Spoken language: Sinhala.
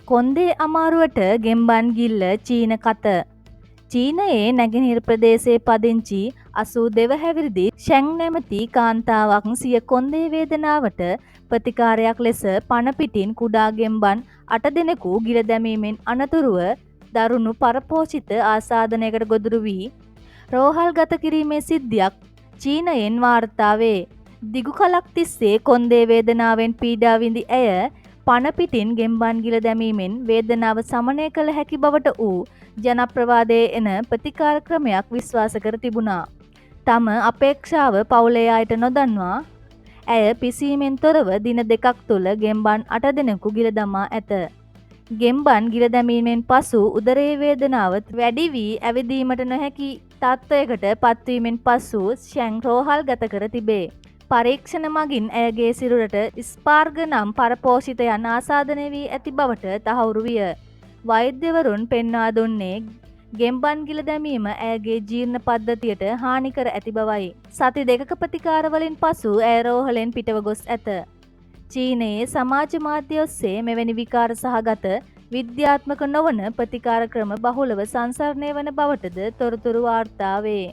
කොන්දේ අමාරුවට ගෙම්බන් ගිල්ල චීන කත. චීනයේ නැගෙනහිර ප්‍රදේශයේ පදිංචි 82 හැවිරිදි ෂැන් නැමැති කාන්තාවක් සිය කොන්දේ වේදනාවට ප්‍රතිකාරයක් ලෙස පණ පිටින් කුඩා ගෙම්බන් 8 දෙනෙකු ගිල දැමීමෙන් අනතුරුව දරුණු පරපෝෂිත ආසාදනයකට ගොදුරු වී රෝහල් ගත කිරීමේ සිද්ධියක් චීනයෙන් වාර්තා වේ. දිගු කලක් තිස්සේ කොන්දේ වේදනාවෙන් පීඩා විඳි ඇය පණ පිටින් ගෙම්බන් ගිල දැමීමෙන් වේදනාව සමනය කළ හැකි බවට වූ ජනප්‍රවාදයේ එන ප්‍රතිකාර ක්‍රමයක් විශ්වාස කර තිබුණා. තම අපේක්ෂාව පවුලේ අයට නොදන්වා ඇය පිසීමෙන් තොරව දින දෙකක් තුළ ගෙම්බන් 8 දෙනෙකු ගිල දමා ඇත. ගෙම්බන් ගිල දැමීමෙන් පසු උදරයේ වේදනාව වැඩි වී ඇවිදීමට නොහැකි තත්ත්වයකට පත්වීමෙන් පසු ෂැන් රෝහල් ගත කර තිබේ. පරීක්ෂණ මගින් ඇයගේ සිරුරට ස්පාර්ග නම් පරපෝෂිතයන් ආසාදනය වී ඇති බවට තහවුරු විය. වෛද්‍යවරුන් පෙන්වා දුන්නේ ගෙම්බන් ගිල දැමීම ඇයගේ ජීර්ණ පද්ධතියට හානි කර ඇති බවයි. සති දෙකක ප්‍රතිකාරවලින් පසු ඇය රෝහලෙන් පිටව ගොස් ඇත. චීනයේ සමාජ මාධ්‍ය ඔස්සේ මෙවැනි විකාර සහගත විද්‍යාත්මක නොවන ප්‍රතිකාර ක්‍රම බහුලව සංසරණය වන බවටද තොරතුරු වාර්තා වේ.